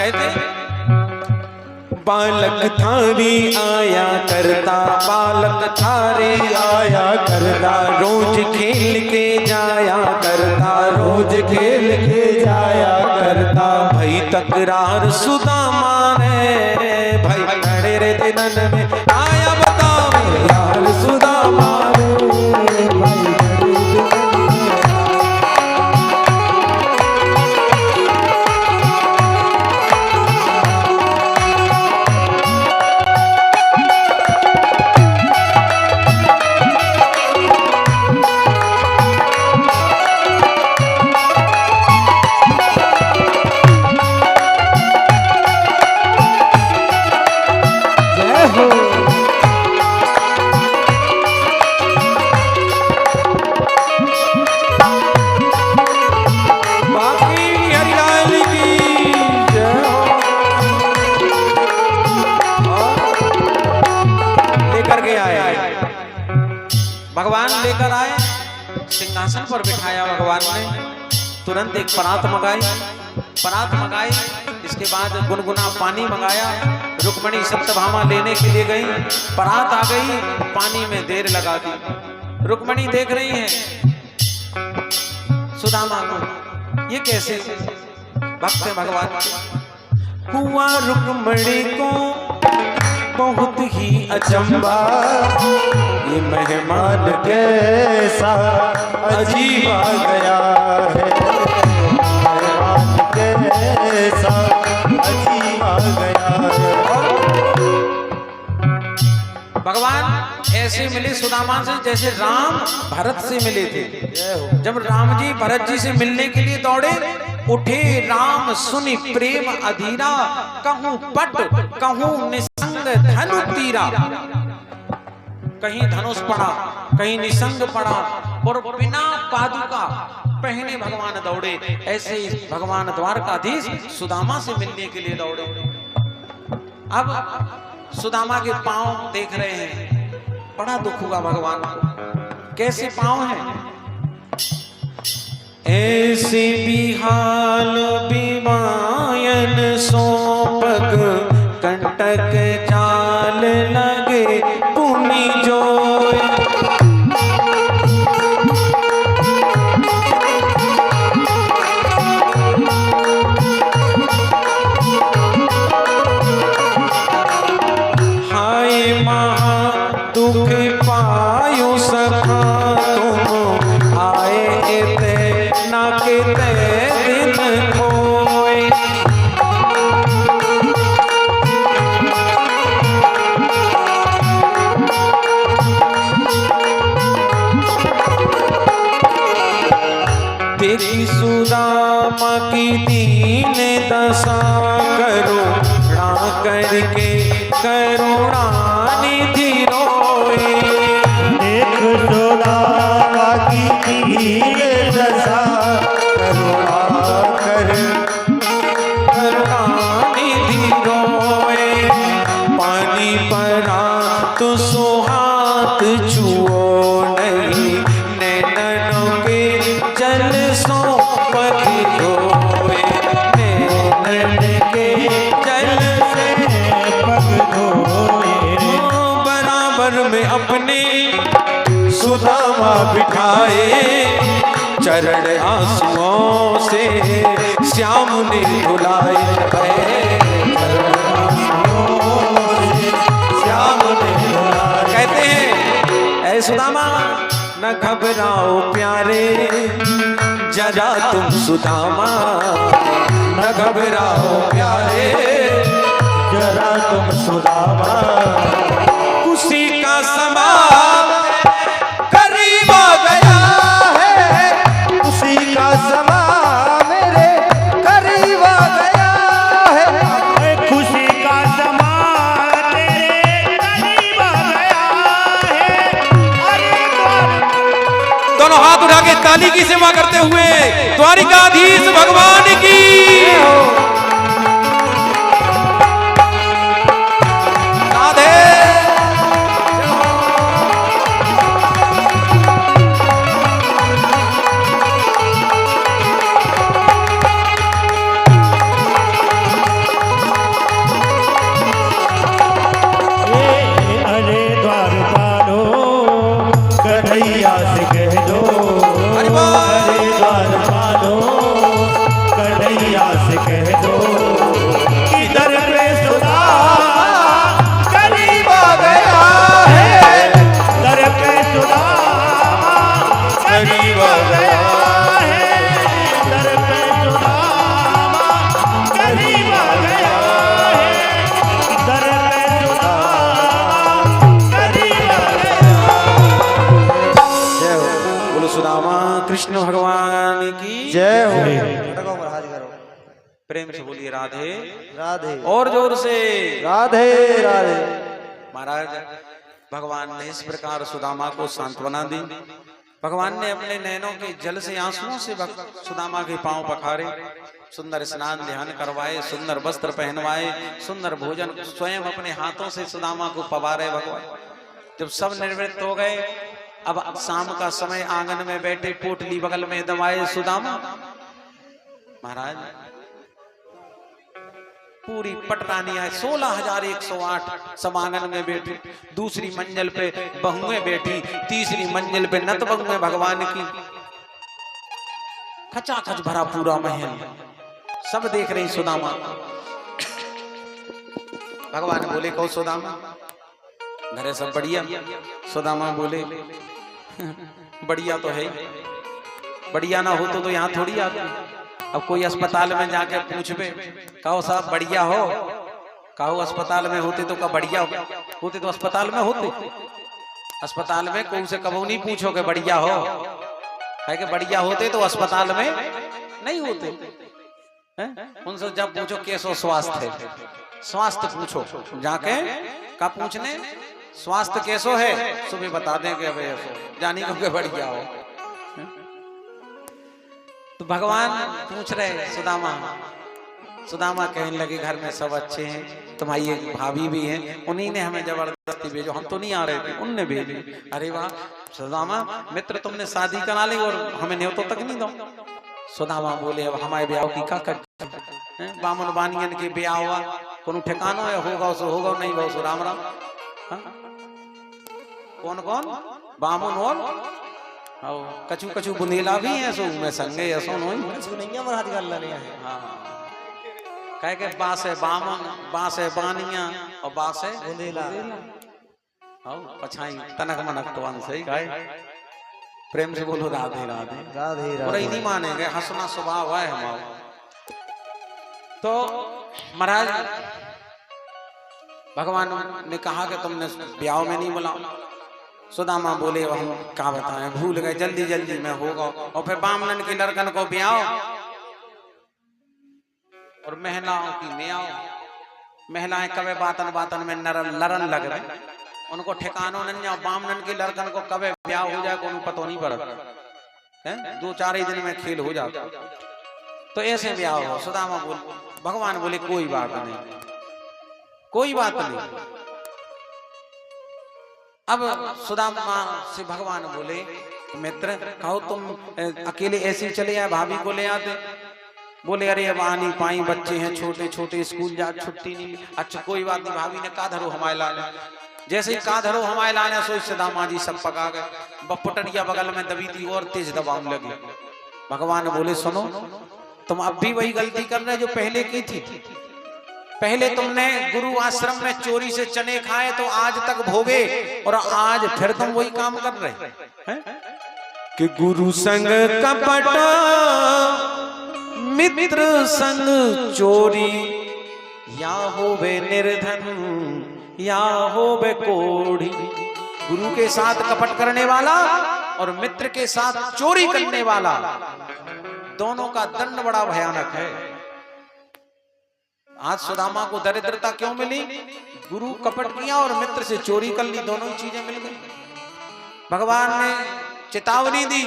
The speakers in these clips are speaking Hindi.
कहते बालक थारी आया करता, बालक थारे आया करता, रोज खेल के जाया करता, रोज खेल के जाया करता। भाई तकरार सुदामा ने, भाई खड़े रे दिनन में आया बताओ यार सुदामा रे, भाई भगवान लेकर आए, सिंहासन पर बिठाया भगवान ने। तुरंत एक परात मंगाई, इसके बाद गुनगुना पानी मंगाया। रुक्मणी सत्यभामा लेने के लिए गई, परात आ गई, पानी में देर लगा दी। रुक्मणी देख रही है सुदामा को, ये कैसे भक्त है भगवान के। हुआ रुक्मणी को बहुत ही अचंबा, ये मेहमान कैसा अजीब आ गया है, मेहमान कैसा अजीब आ गया है। भगवान ऐसे मिले सुदामा से जैसे राम भरत से मिले थे। जब राम जी भरत जी से मिलने के लिए दौड़े, उठे राम सुनि प्रेम अधीरा, कहूं पट कहूं निसंग धनु तीरा। कहीं धनुष पड़ा, कहीं निसंग पड़ा, और बिना पादुका पहने भगवान दौड़े। ऐसे ही भगवान द्वारकाधीश सुदामा से मिलने के लिए दौड़े। अब सुदामा के पांव देख रहे हैं, बड़ा दुख हुआ भगवान को। कैसे पांव हैं? ऐसे भी हाल बीमायन सोपग, कंटक चाल लगे पुनि जोय। हाय महा दुख पायो सखा, तुम आए एते ना केते दिन खोए। देखी सुदामा की दीन दशा, करुणा करके करुणा निधि रोए। देख सुदामा की दीन दशा, करुणा कर करुणा निधि रोए। पानी परा तो सुहात छुओ नहीं, नैनों के जल सो पति धोए। नैनन के जल से पग धोए। बराबर में अपने सुदामा बिठाए, चरण आंसुओं से श्याम ने धुलाए। श्याम ने धुलाए। कहते हैं ऐ सुदामा न घबराओ प्यारे, जरा तुम सुदामा न घबराओ प्यारे, जरा तुम सुदामा। खुशी का समा करीब आ गया है, खुशी का समा मेरे करीब आ गया है। खुशी का समा तेरे करीब आ गया है। दोनों हाथ उठा के ताली की सेवा करते हुए द्वारिकाधीश भगवान की। कृष्ण भगवान की जय हो। खड़को महाराज करो। प्रेम से बोलिए राधे राधे। और जोर से राधे राधे। महाराज भगवान ने इस प्रकार सुदामा को सांत्वना दी। भगवान ने अपने नैनों के जल से आंसुओं से सुदामा के पांव पखारे, सुंदर स्नान ध्यान करवाए, सुंदर वस्त्र पहनवाए, सुंदर भोजन स्वयं अपने हाथों से सुदामा को पवारे। भगवान जब सब निवृत्त हो गए, अब शाम का समय, आंगन में बैठे पोटली बगल में दबाए सुदामा। महाराज पूरी पटरानियां 16,108 सब आंगन में बैठी, दूसरी मंजिल पे बहुएं बैठी, तीसरी मंजिल पे नतबहुएं भगवान की, खचाखच भरा पूरा महल, सब देख रही सुदामा। भगवान बोले कहो सुदामा घरे सब बढ़िया? सुदामा बोले बढ़िया तो है, बढ़िया ना हो तो यहाँ थोड़ी आते। अब कोई अस्पताल में जाके पूछबे कहो साहब बढ़िया हो, कहो अस्पताल में होते तो कब बढ़िया होते, तो अस्पताल में होते। अस्पताल में कोई से कबो नहीं पूछो कि बढ़िया हो, है कि बढ़िया होते तो अस्पताल में नहीं होते हैं? उनसे जब पूछो कैसो स्वास्थ्य है, स्वास्थ्य पूछो जाके, का पूछने स्वास्थ्य कैसो है, सुबह बता दें कि अबे जानी को बढ़िया हो। तो भगवान पूछ रहे सुदामा, सुदामा कहने लगे घर में सब अच्छे हैं, तुम्हारी एक भाभी भी हैं, उन्हीं ने हमें जबरदस्ती भेजो, हम तो नहीं आ रहे थे, उनने भेजी। अरे वाह सुदामा मित्र, तुमने शादी करा ली और हमें न्योता तक नहीं दो। सुदामा बोले अब हमारे ब्याह की का कर, बामन बानियन के ब्याह हुआ कोनो ठिकानो है, होगा सो होगा, नहीं होगा सो राम राम। कौन कौन बामन और कछु कछु बुंदेला भी है, सो मैं संगे ऐसो नहीं महाराज गल्ला नहीं है। हाँ कह के बास है बामन, बास है बानिया और बास है बुंदेला। हाँ पछाई तनक मनक तो सही गाय। प्रेम से बोलो राधे राधे राधे। बुराई नहीं मानेंगे, हंसना स्वभाव है हमारा। तो महाराज भगवान ने कहा कि तुमने ब्याह में नहीं बुलाओ। सुदामा बोले हम क्या बताएं, भूल गए, जल्दी जल्दी में होगा। और फिर बामनन की लड़कन को ब्याह और महिलाओं की में आओ। महिलाएं कवे बातन बातन में लरन लग रहे, उनको ठिकानों नहीं जाओ। बामनन की लड़कन को कवे ब्याह हो जाए को पता नहीं पड़ता, 2-4 ही दिन में खेल हो जाता। तो ऐसे ब्याह हो। सुदामा बोल, भगवान बोले कोई बात नहीं, कोई बात नहीं। अब सुदामा से भगवान बोले मित्र कहो तुम अकेले ऐसे चले आए, भाभी को ले आते। बोले अरे अब आ नहीं पाई, बच्चे हैं छोटे छोटे, स्कूल जा छुट्टी नहीं। अच्छा कोई बात नहीं, भाभी ने कहा धरो हमारे लाने। जैसे ही कहा धरो हमारे लाने, सो सुदामा जी सब पका गए। बपटरिया बगल में दबी थी और तेज दबाने लगी। भगवान बोले सुनो, तुम अब भी वही गलती कर रहे जो पहले की थी। पहले तुमने गुरु आश्रम में चोरी से चने खाए तो आज तक भोगे, और आज फिर तुम वही काम कर रहे हैं कि गुरु संग कपट मित्र संग चोरी, या होवे निर्धन या होवे कोढ़ी। गुरु के साथ कपट करने वाला और मित्र के साथ चोरी करने वाला, दोनों का दंड बड़ा भयानक है। आज सुदामा को दरिद्रता क्यों मिली? गुरु कपट किया और मित्र से चोरी कर ली, दोनों ही चीजें मिल गई। भगवान ने चेतावनी दी,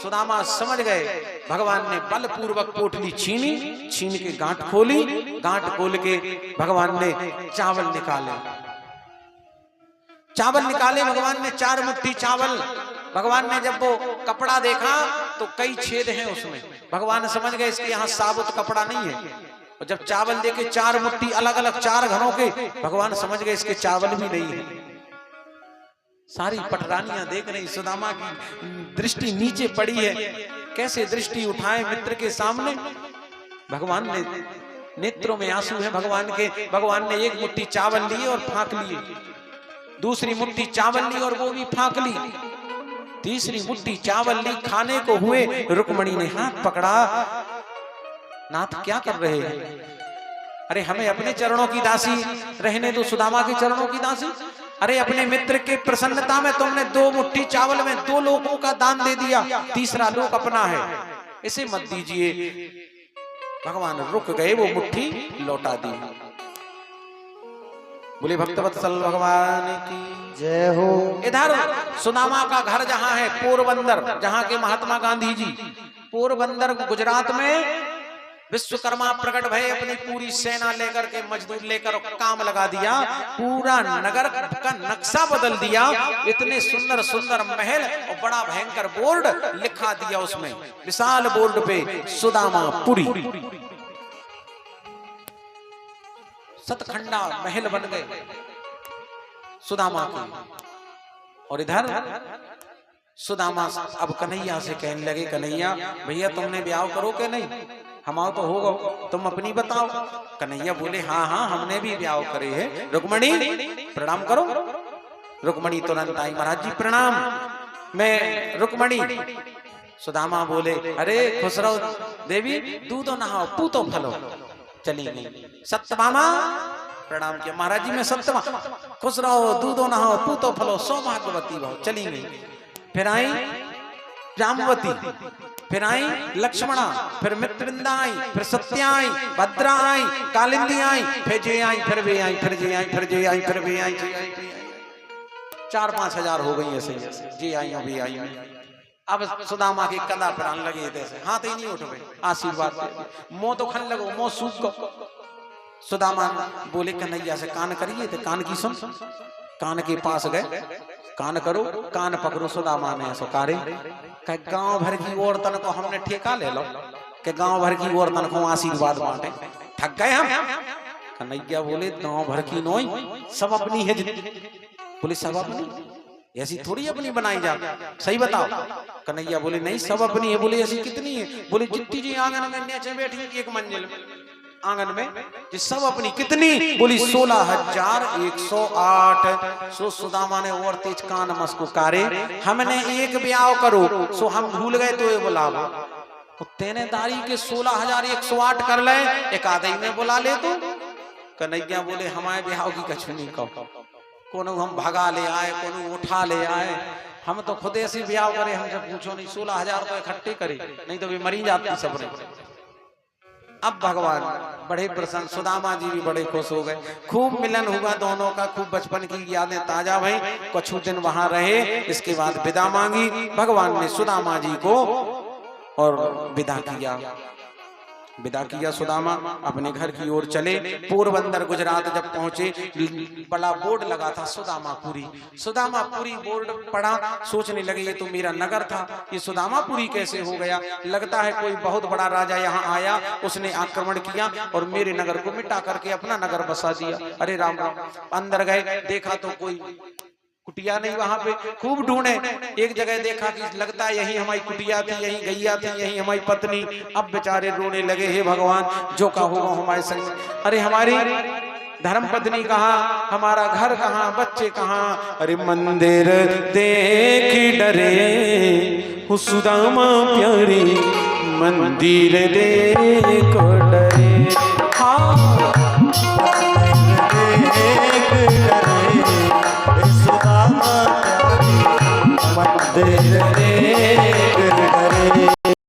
सुदामा समझ गए। भगवान ने बलपूर्वक पोटली छीनी, छीन के गांठ खोली, गांठ खोल के भगवान ने चावल निकाले। चावल निकाले भगवान ने 4 मुट्ठी चावल। भगवान ने जब वो कपड़ा देखा तो कई छेद हैं उसमें। भगवान समझ गए इसके यहाँ साबुत कपड़ा नहीं है। और जब चावल देखे 4 मुट्ठी अलग अलग 4 घरों के, भगवान समझ गए इसके चावल भी नहीं है। सारी पटरानियां देख रही, सुदामा की दृष्टि नीचे पड़ी है, कैसे दृष्टि उठाए मित्र के सामने। भगवान ने नेत्रों में आंसू है भगवान के। भगवान ने 1 मुट्ठी चावल लिए और फाँक लिए, दूसरी मुट्ठी चावल ली और वो भी फाँक ली, तीसरी मुट्ठी चावल ली। खाने को हुए, रुक्मणी ने हाथ पकड़ा, नाथ क्या कर रहे हैं? अरे हमें अपने चरणों की दासी रहने दो, सुदामा के चरणों की दासी। अरे अपने मित्र के प्रसन्नता में तुमने 2 मुट्ठी चावल में 2 लोगों का दान दे दिया, तीसरा लोग अपना है, इसे मत दीजिए। भगवान रुक गए, वो मुट्ठी लौटा दी। बोले भक्तवत्सल भगवान की जय हो। इधर सुदामा का घर जहां है पोरबंदर, जहां के महात्मा गांधी जी, पोरबंदर गुजरात में विश्वकर्मा प्रकट भय, अपनी पूरी सेना लेकर के, मजदूर लेकर काम लगा दिया, पूरा नगर का नक्शा बदल दिया। इतने सुंदर सुंदर महल और बड़ा भयंकर बोर्ड लिखा दिया, उसमें विशाल बोर्ड पे सुदामापुरी, सतखंडा महल बन गए सुदामा के। और इधर सुदामा अब कन्हैया से कहने लगे, कन्हैया भैया तुमने ब्याह करो के नहीं, हमारा तो होगा, तुम अपनी बताओ। कन्हैया बोले हाँ हाँ हमने भी ब्याह करे है। रुक्मणी प्रणाम करो। रुक्मणी तुरंत आई, महाराज जी प्रणाम, मैं रुक्मणी। सुदामा बोले अरे खुश रहो देवी, दूधो नहाओ पूतो फलो। चली गई। सत्यभामा प्रणाम किया, महाराज जी मैं सत्यमा, खुश रहो दूधो नहाओ पूतो फलो सौभाग्यवती भव। चली गई। फिर आई जामवती, फिर आई लक्ष्मणा, फिर मित्रवृंदा आई, फिर सत्या आई, भद्रा आई, कालिंदी आई, फिर जे आई, फिर वे आई, फिर जे आई, फिर जे आई, फिर वे आई, 4-5 हजार हो गई ऐसे जे आई वे आई। अब सुदामा के कंधा पर आने लगे थे, हाथ ही नहीं उठ गए, आशीर्वाद मुंह तो खन लगो, मुंह सूख गो। सुदामा बोले कन्हैया से कान करिए, तो कान की सुन। कान के पास गए, कान करो, कान पकड़ो। सुदामा ने सरकारे गांव भर की औरतन को हमने ठेका ले लो, कि गांव भर की औरतन को आशीर्वाद बांटे, थक गए हम। कन्हैया बोले गांव भर की नोई, सब अपनी है। बोले सब अपनी, ऐसी थोड़ी अपनी बनाई जा, सही बताओ। कन्हैया बोले नहीं सब अपनी है। बोले ऐसी कितनी है? बोले जितनी जी आंगन में नीचे बैठी एक मंजिल में आंगन में, ये सब अपनी। कितनी? बोली 16,108। सो सुदामा ने और तेज कान मस्को कारे, हमने एक ब्याह करो, सो हम भूल गए तो ये बुलाओ। तेने दारी के 16,108 कर ले, एक आधे में बुला ले तो। कन्हैया बोले हमारे ब्याह की कछु नहीं कहो, कोनो हम भगा ले आए, कोनो उठा ले आए, हम तो खुद ऐसी ब्याह करे, हमसे पूछो नहीं। 16,000 तो इकट्ठे करे, नहीं तो भी मरी जाती सब ने। अब भगवान बड़े प्रसन्न, सुदामा जी भी बड़े खुश हो गए। खूब मिलन हुआ दोनों का, खूब बचपन की यादें ताजा भई। कुछ दिन वहां रहे, इसके बाद विदा मांगी भगवान ने सुदामा जी को और विदा किया। विदा किया सुदामा, अपने घर की ओर चले। पोरबंदर गुजरात जब पहुंचे, बड़ा बोर्ड लगा था सुदामापुरी। सुदामापुरी बोर्ड पड़ा, सोचने लगे ये तो मेरा नगर था, ये सुदामापुरी कैसे हो गया? लगता है कोई बहुत बड़ा राजा यहाँ आया, उसने आक्रमण किया और मेरे नगर को मिटा करके अपना नगर बसा दिया। अरे राम राम। अंदर गए, देखा तो कोई कुटिया नहीं वहां पे। खूब ढूंढे, एक जगह देखा कि लगता है यही हमारी कुटिया थी, यही गैया थी, यही हमारी पत्नी। अब बेचारे रोने लगे, हे भगवान जो का होगा हमारे संग। अरे हमारी धर्म पत्नी कहाँ, हमारा घर कहाँ, बच्चे कहाँ? अरे मंदिर देख डरे सुदामा प्यारी, मंदिर देख डरे। हाँ मंदिर